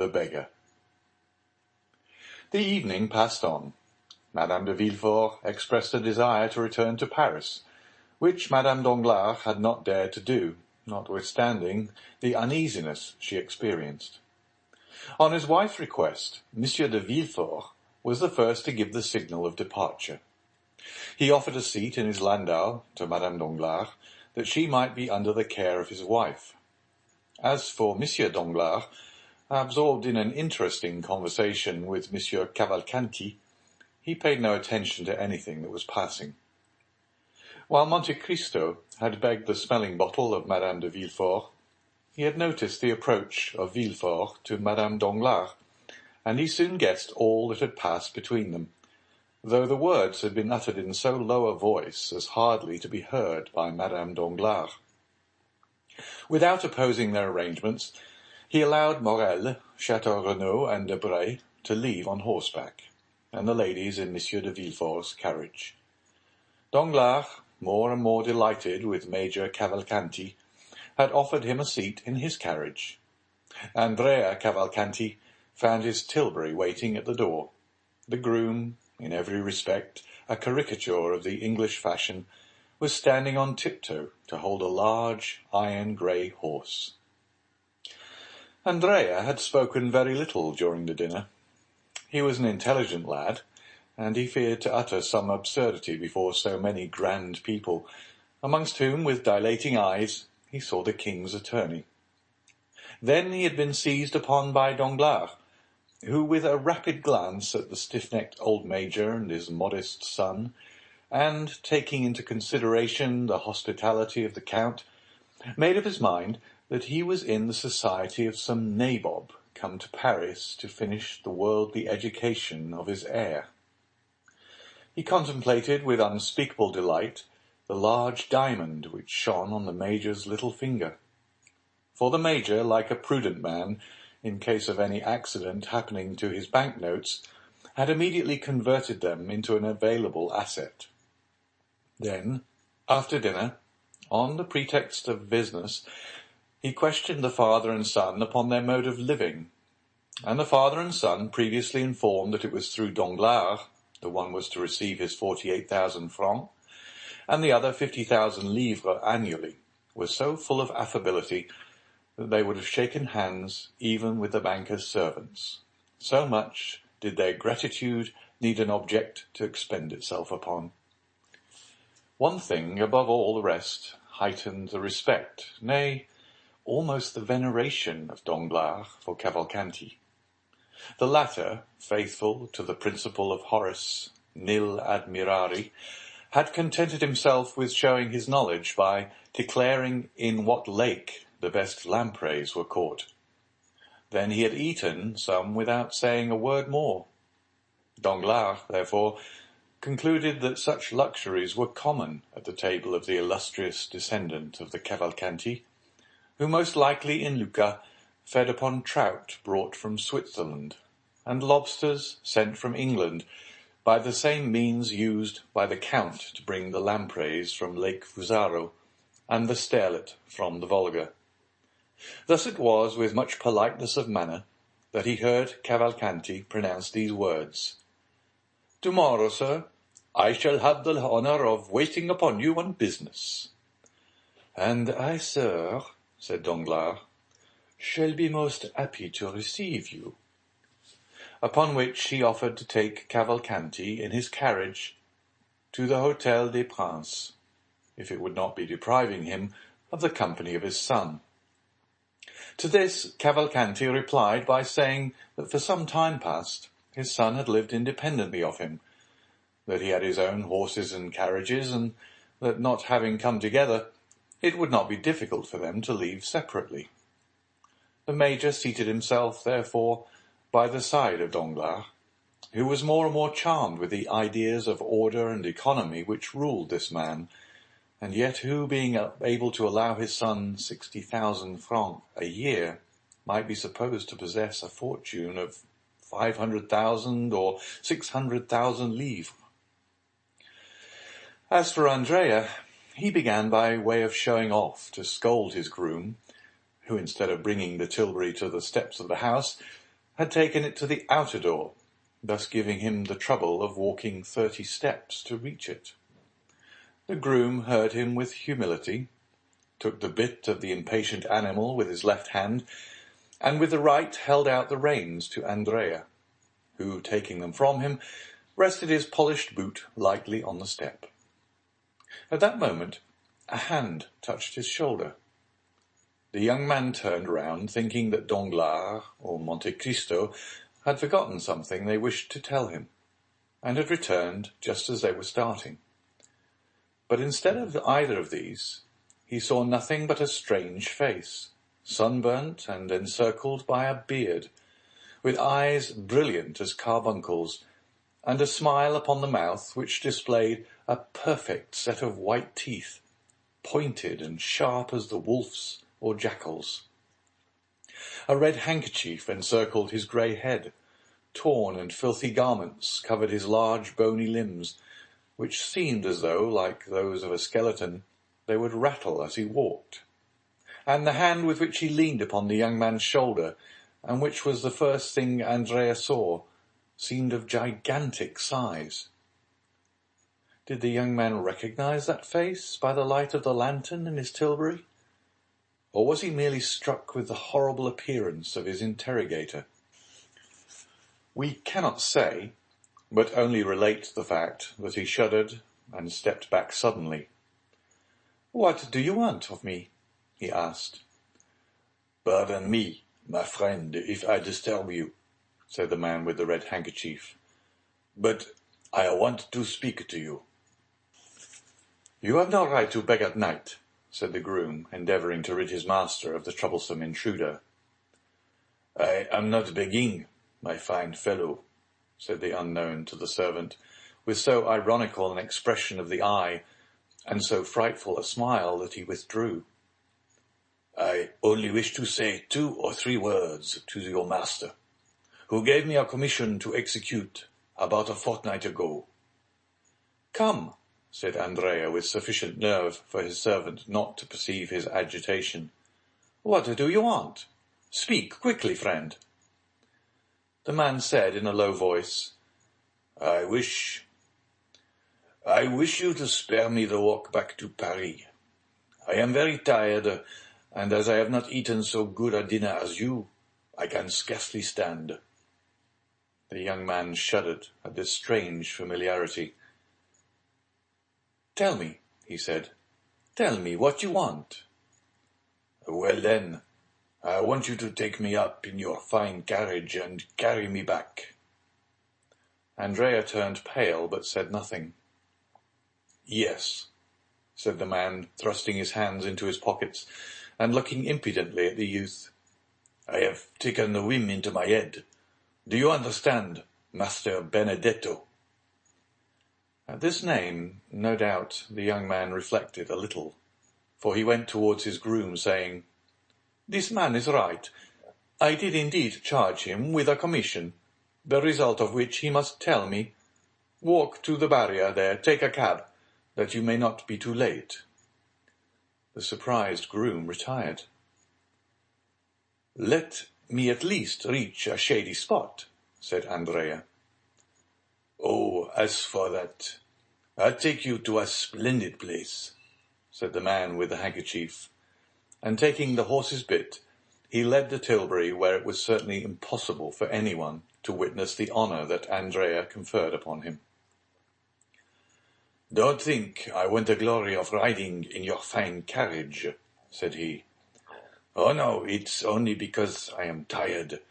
the beggar. The evening passed on. Madame de Villefort expressed a desire to return to Paris, which Madame Danglars had not dared to do, notwithstanding the uneasiness she experienced. On his wife's request, Monsieur de Villefort was the first to give the signal of departure. He offered a seat in his landau to Madame Danglars, that she might be under the care of his wife. As for Monsieur Danglars, absorbed in an interesting conversation with Monsieur Cavalcanti, he paid no attention to anything that was passing. While Monte Cristo had begged the smelling bottle of Madame de Villefort, he had noticed the approach of Villefort to Madame Danglars, and he soon guessed all that had passed between them, though the words had been uttered in so low a voice as hardly to be heard by Madame Danglars. Without opposing their arrangements, he allowed Morel, Château Renaud, and Debray to leave on horseback, and the ladies in Monsieur de Villefort's carriage. Danglars, more and more delighted with Major Cavalcanti, had offered him a seat in his carriage. Andrea Cavalcanti found his tilbury waiting at the door. The groom, in every respect a caricature of the English fashion, was standing on tiptoe to hold a large iron grey horse. Andrea had spoken very little during the dinner. He was an intelligent lad, and he feared to utter some absurdity before so many grand people, amongst whom, with dilating eyes, he saw the king's attorney. Then he had been seized upon by Danglars, who, with a rapid glance at the stiff-necked old major and his modest son, and taking into consideration the hospitality of the count, made up his mind that he was in the society of some nabob come to Paris to finish the worldly education of his heir. He contemplated with unspeakable delight the large diamond which shone on the major's little finger. For the major, like a prudent man, in case of any accident happening to his banknotes, had immediately converted them into an available asset. Then, after dinner, on the pretext of business, he questioned the father and son upon their mode of living, and the father and son, previously informed that it was through Danglars, the one was to receive his 48,000 francs, and the other 50,000 livres annually, were so full of affability that they would have shaken hands even with the banker's servants. So much did their gratitude need an object to expend itself upon. One thing, above all the rest, heightened the respect, nay, almost the veneration of Danglars for Cavalcanti. The latter, faithful to the principle of Horace, nil admirari, had contented himself with showing his knowledge by declaring in what lake the best lampreys were caught. Then he had eaten some without saying a word more. Danglars, therefore, concluded that such luxuries were common at the table of the illustrious descendant of the Cavalcanti, who most likely in Lucca fed upon trout brought from Switzerland, and lobsters sent from England by the same means used by the Count to bring the lampreys from Lake Fusaro, and the sterlet from the Volga. Thus it was with much politeness of manner that he heard Cavalcanti pronounce these words: "Tomorrow, sir, I shall have the honour of waiting upon you on business." "And I, sir," said Danglars, "shall be most happy to receive you." Upon which he offered to take Cavalcanti in his carriage to the Hôtel des Princes, if it would not be depriving him of the company of his son. To this Cavalcanti replied by saying that for some time past his son had lived independently of him, that he had his own horses and carriages, and that not having come together, it would not be difficult for them to leave separately. The major seated himself, therefore, by the side of Danglars, who was more and more charmed with the ideas of order and economy which ruled this man, and yet who, being able to allow his son 60,000 francs a year, might be supposed to possess a fortune of 500,000 or 600,000 livres. As for Andrea, he began by way of showing off to scold his groom, who, instead of bringing the tilbury to the steps of the house, had taken it to the outer door, thus giving him the trouble of walking 30 steps to reach it. The groom heard him with humility, took the bit of the impatient animal with his left hand, and with the right held out the reins to Andrea, who, taking them from him, rested his polished boot lightly on the step. At that moment, a hand touched his shoulder. The young man turned round, thinking that Danglars, or Monte Cristo, had forgotten something they wished to tell him, and had returned just as they were starting. But instead of either of these, he saw nothing but a strange face, sunburnt and encircled by a beard, with eyes brilliant as carbuncles, and a smile upon the mouth which displayed a perfect set of white teeth, pointed and sharp as the wolf's or jackal's. A red handkerchief encircled his grey head. Torn and filthy garments covered his large bony limbs, which seemed as though, like those of a skeleton, they would rattle as he walked. And the hand with which he leaned upon the young man's shoulder, and which was the first thing Andrea saw, seemed of gigantic size. Did the young man recognize that face by the light of the lantern in his tilbury? Or was he merely struck with the horrible appearance of his interrogator? We cannot say, but only relate the fact that he shuddered and stepped back suddenly. "What do you want of me?" he asked. "Pardon me, my friend, if I disturb you," said the man with the red handkerchief, "but I want to speak to you." "You have no right to beg at night," said the groom, endeavouring to rid his master of the troublesome intruder. "I am not begging, my fine fellow," said the unknown to the servant, with so ironical an expression of the eye, and so frightful a smile, that he withdrew. "I only wish to say 2 or 3 words to your master, who gave me a commission to execute about a fortnight ago." "Come," said Andrea, with sufficient nerve for his servant not to perceive his agitation. "What do you want? Speak quickly, friend." The man said in a low voice, I wish you to spare me the walk back to Paris. I am very tired, and as I have not eaten so good a dinner as you, I can scarcely stand." The young man shuddered at this strange familiarity. "Tell me," he said, "tell me what you want." "Well then, I want you to take me up in your fine carriage and carry me back." Andrea turned pale, but said nothing. "Yes," said the man, thrusting his hands into his pockets, and looking impudently at the youth. "I have taken the whim into my head. Do you understand, Master Benedetto?" At this name, no doubt, the young man reflected a little, for he went towards his groom, saying, "This man is right. I did indeed charge him with a commission, the result of which he must tell me. Walk to the barrier there, take a cab, that you may not be too late." The surprised groom retired. "Let me at least reach a shady spot," said Andrea. "Oh, as for that, I'll take you to a splendid place," said the man with the handkerchief, and taking the horse's bit, he led the tilbury where it was certainly impossible for anyone to witness the honour that Andrea conferred upon him. "Don't think I want the glory of riding in your fine carriage," said he. "Oh no, it's only because I am tired,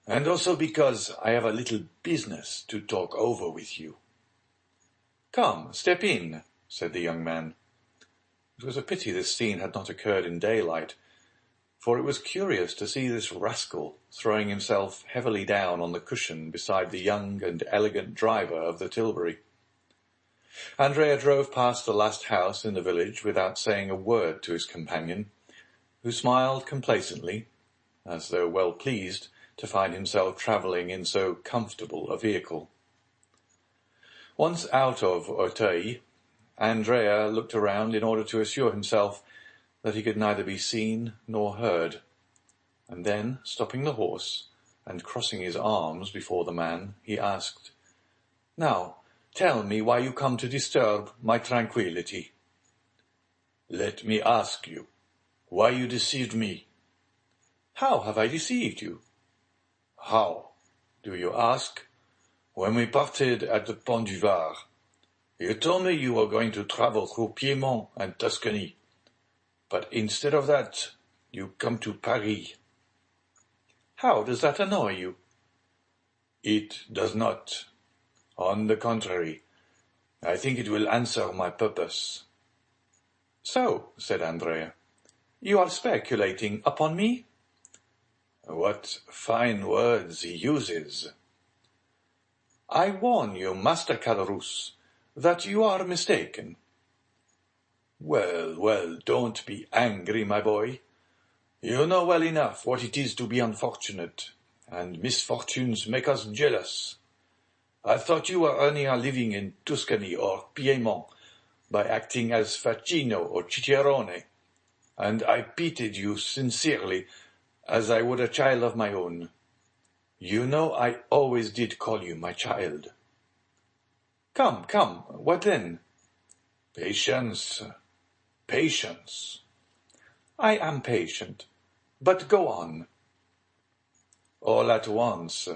and also because I have a little business to talk over with you." "Come, step in," said the young man. It was a pity this scene had not occurred in daylight, for it was curious to see this rascal throwing himself heavily down on the cushion beside the young and elegant driver of the tilbury. Andrea drove past the last house in the village without saying a word to his companion, who smiled complacently, as though well pleased to find himself travelling in so comfortable a vehicle. Once out of Auteuil, Andrea looked around in order to assure himself that he could neither be seen nor heard, and then, stopping the horse, and crossing his arms before the man, he asked, "Now, tell me why you come to disturb my tranquillity." "Let me ask you, why you deceived me?" "How have I deceived you?" "How, do you ask? When we parted at the Pont du Var, you told me you were going to travel through Piedmont and Tuscany, but instead of that, you come to Paris." "How does that annoy you?" "It does not. On the contrary, I think it will answer my purpose." "So," said Andrea, "you are speculating upon me?" "What fine words he uses!" "I warn you, Master Caderousse, that you are mistaken." "Well, well, don't be angry, my boy. You know well enough what it is to be unfortunate, and misfortunes make us jealous. I thought you were earning a living in Tuscany or Piedmont by acting as Facchino or Cicerone, and I pitied you sincerely, as I would a child of my own. You know I always did call you my child." "Come, come, what then?" "Patience, patience." "I am patient, but go on." "All at once,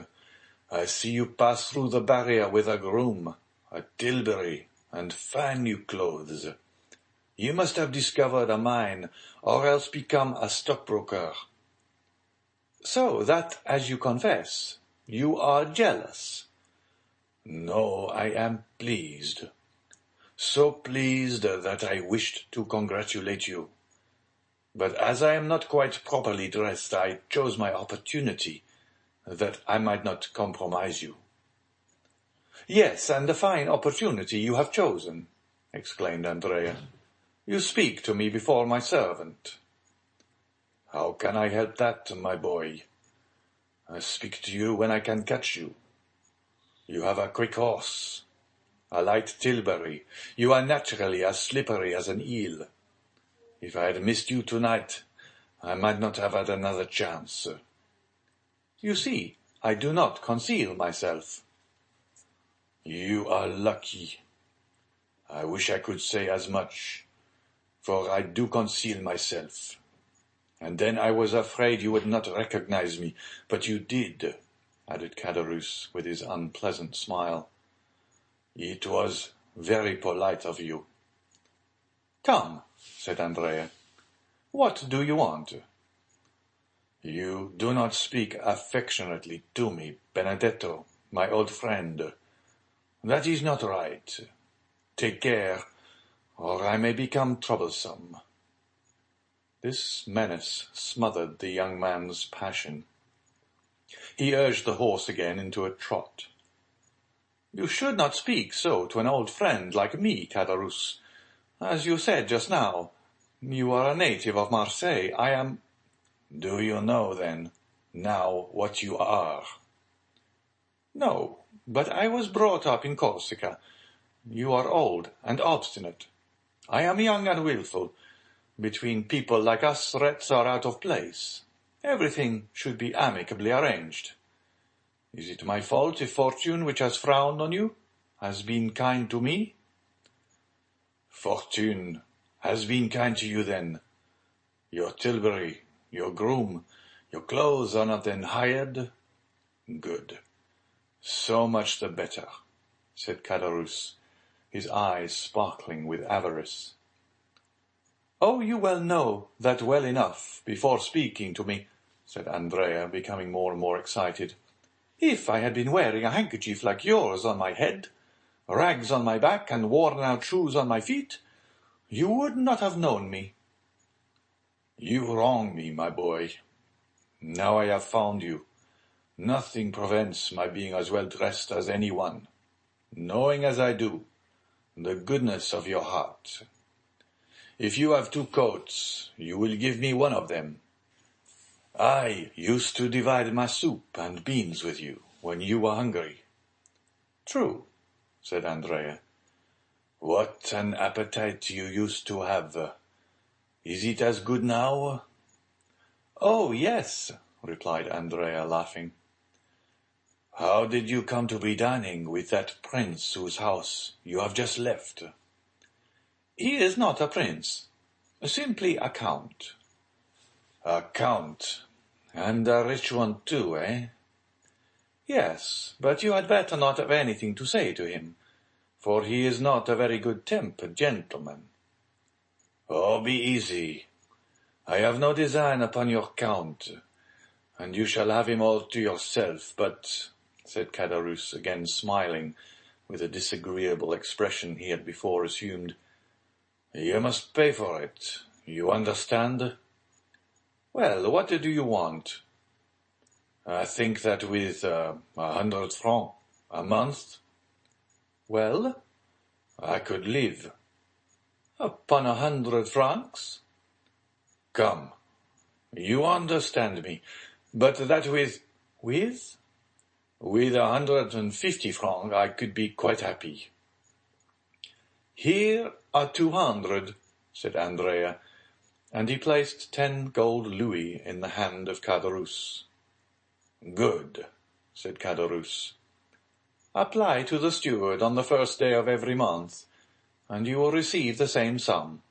I see you pass through the barrier with a groom, a tilbury, and fine new clothes. You must have discovered a mine, or else become a stockbroker." "So that, as you confess, you are jealous." "No, I am pleased. So pleased that I wished to congratulate you. But as I am not quite properly dressed, I chose my opportunity, that I might not compromise you." "Yes, and a fine opportunity you have chosen," exclaimed Andrea. "You speak to me before my servant." "How can I help that, my boy? I speak to you when I can catch you. You have a quick horse, a light tilbury. You are naturally as slippery as an eel. If I had missed you tonight, I might not have had another chance." "You see, I do not conceal myself." "You are lucky. I wish I could say as much, for I do conceal myself. And then I was afraid you would not recognize me, but you did," added Caderousse with his unpleasant smile. "It was very polite of you." "Come," said Andrea, "what do you want?" "You do not speak affectionately to me, Benedetto, my old friend. That is not right. Take care, or I may become troublesome." This menace smothered the young man's passion. He urged the horse again into a trot. "You should not speak so to an old friend like me, Caderousse. As you said just now, you are a native of Marseille. I am—" "Do you know, then, now what you are?" "No, but I was brought up in Corsica. You are old and obstinate. I am young and wilful. Between people like us, threats are out of place. Everything should be amicably arranged. Is it my fault if fortune, which has frowned on you, has been kind to me?" "Fortune has been kind to you, then. Your tilbury, your groom, your clothes are not then hired? Good. So much the better," said Caderousse, his eyes sparkling with avarice. "Oh, you well know that well enough, before speaking to me," said Andrea, becoming more and more excited. "If I had been wearing a handkerchief like yours on my head, rags on my back, and worn-out shoes on my feet, you would not have known me." "You wrong me, my boy. Now I have found you, nothing prevents my being as well dressed as anyone, knowing as I do the goodness of your heart. If you have 2 coats, you will give me one of them. I used to divide my soup and beans with you when you were hungry." "True," said Andrea. "What an appetite you used to have! Is it as good now?" "Oh, yes," replied Andrea, laughing. How did you come to be dining with that prince whose house you have just left? He is not a prince, simply a count. A count? And a rich one too, eh? Yes, but you had better not have anything to say to him, for he is not a very good-tempered gentleman. Oh, be easy. I have no design upon your count, and you shall have him all to yourself, but, said Caderousse, again smiling, with a disagreeable expression he had before assumed, you must pay for it, you understand? Well, what do you want? I think that with 100 francs a month, well, I could live. Upon 100 francs? Come, you understand me, but that with 150 francs I could be quite happy. Here are 200, said Andrea, and he placed 10 gold louis in the hand of Caderousse. Good, said Caderousse. Apply to the steward on the first day of every month, and you will receive the same sum.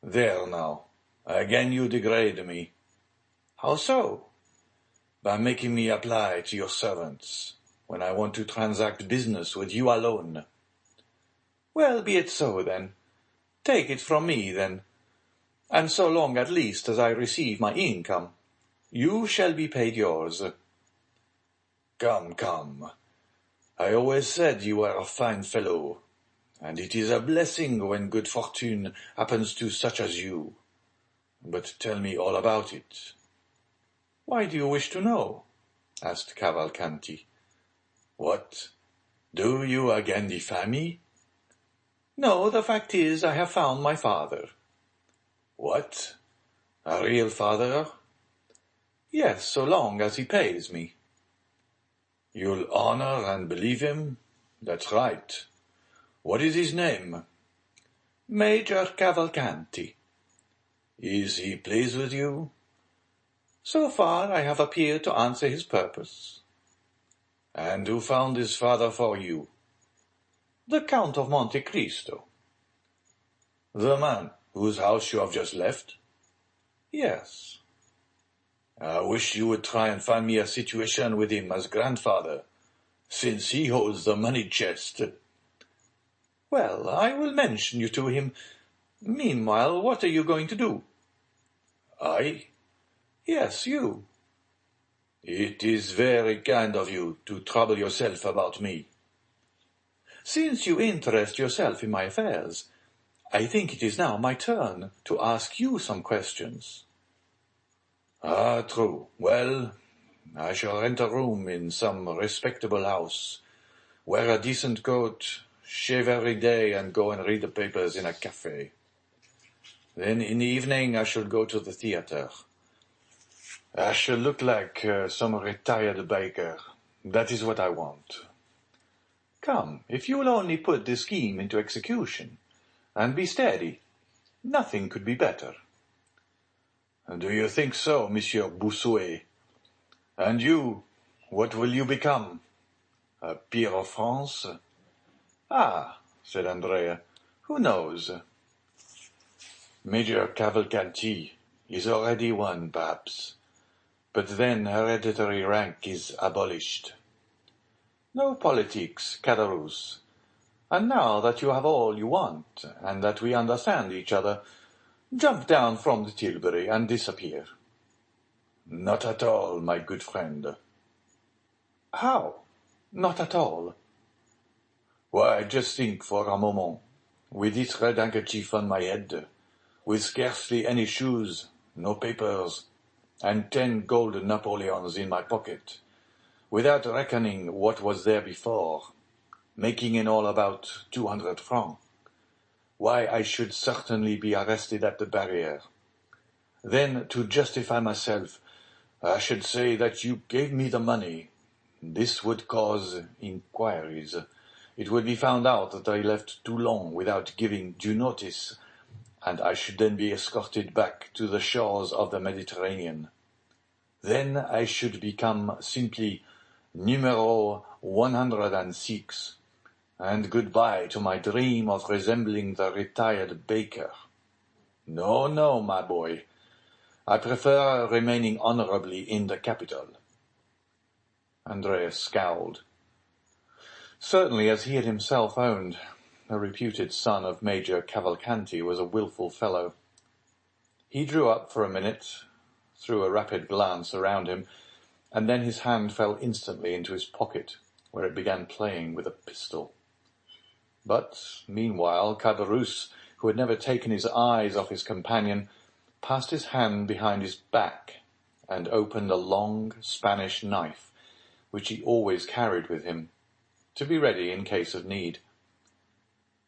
There now, again you degrade me. How so? By making me apply to your servants, when I want to transact business with you alone. Well, be it so, then. Take it from me, then, and so long at least as I receive my income, you shall be paid yours. Come, come. I always said you were a fine fellow, and it is a blessing when good fortune happens to such as you. But tell me all about it. Why do you wish to know? Asked Cavalcanti. What? Do you again defy me? No, the fact is I have found my father. What? A real father? Yes, so long as he pays me. You'll honor and believe him? That's right. What is his name? Major Cavalcanti. Is he pleased with you? So far I have appeared to answer his purpose. And who found his father for you? The Count of Monte Cristo. The man whose house you have just left? Yes. I wish you would try and find me a situation with him as grandfather, since he holds the money chest. Well, I will mention you to him. Meanwhile, what are you going to do? I? Yes, you. It is very kind of you to trouble yourself about me. Since you interest yourself in my affairs, I think it is now my turn to ask you some questions. Ah, true. Well, I shall rent a room in some respectable house, wear a decent coat, shave every day, and go and read the papers in a cafe. Then in the evening I shall go to the theatre. I shall look like some retired baker. That is what I want. Come, if you will only put this scheme into execution, and be steady, nothing could be better. Do you think so, Monsieur Bossuet? And you, what will you become? A peer of France? Ah, said Andrea, who knows? Major Cavalcanti is already one, perhaps, but then hereditary rank is abolished. No politics, Caderousse. And now that you have all you want, and that we understand each other, jump down from the tilbury and disappear. Not at all, my good friend. How? Not at all? Why, just think for a moment. With this red handkerchief on my head, with scarcely any shoes, no papers, and 10 gold Napoleons in my pocket, without reckoning what was there before, making in all about 200 francs. Why, I should certainly be arrested at the barrier. Then, to justify myself, I should say that you gave me the money. This would cause inquiries. It would be found out that I left too long without giving due notice, and I should then be escorted back to the shores of the Mediterranean. Then I should become simply Numero 106, and goodbye to my dream of resembling the retired baker. No, no, my boy. I prefer remaining honorably in the capital. Andreas scowled. Certainly, as he had himself owned, the reputed son of Major Cavalcanti was a willful fellow. He drew up for a minute, threw a rapid glance around him, and then his hand fell instantly into his pocket, where it began playing with a pistol. But, meanwhile, Caderousse, who had never taken his eyes off his companion, passed his hand behind his back and opened a long Spanish knife, which he always carried with him, to be ready in case of need.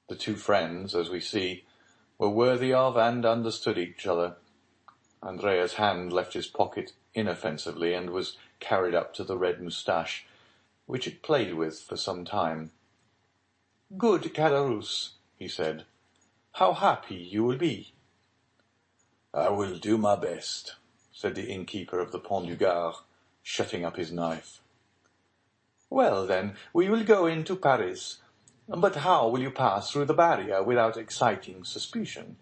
The two friends, as we see, were worthy of and understood each other. Andrea's hand left his pocket inoffensively and was carried up to the red moustache, which it played with for some time. "Good Caderousse," he said, "how happy you will be." "I will do my best," said the innkeeper of the Pont du Gard, shutting up his knife. "Well, then, we will go into Paris. But how will you pass through the barrier without exciting suspicion?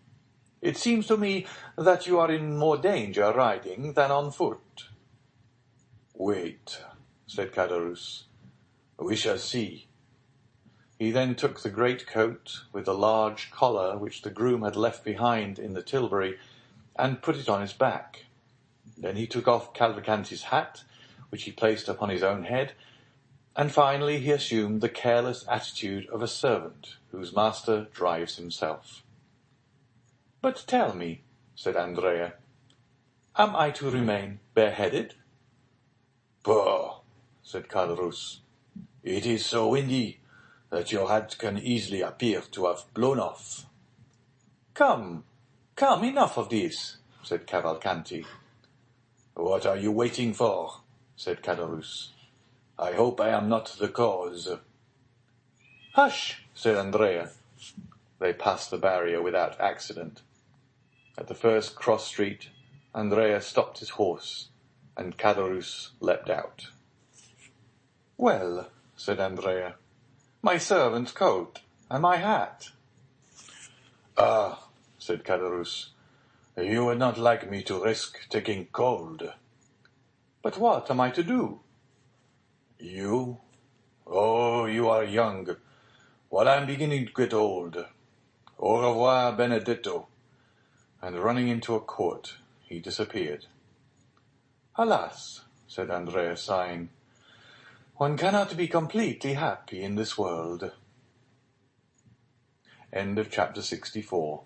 It seems to me that you are in more danger riding than on foot." "Wait," said Caderousse. "We shall see." He then took the great coat with the large collar which the groom had left behind in the tilbury, and put it on his back. Then he took off Cavalcanti's hat, which he placed upon his own head, and finally he assumed the careless attitude of a servant whose master drives himself. "But tell me," said Andrea, "am I to remain bareheaded?" "Pooh," said Caderousse. "It is so windy that your hat can easily appear to have blown off." Come, enough of this," said Cavalcanti. "What are you waiting for?" said Caderousse. "I hope I am not the cause." "Hush!" said Andrea. They passed the barrier without accident. At the first cross street, Andrea stopped his horse, and Caderousse leapt out. "Well," said Andrea, "my servant's coat and my hat." "Ah," said Caderousse, "you would not like me to risk taking cold." "But what am I to do?" "You? Oh, you are young, while I am beginning to get old. Au revoir, Benedetto." And running into a court, he disappeared. "Alas," said Andrea, sighing, "one cannot be completely happy in this world." End of chapter 64.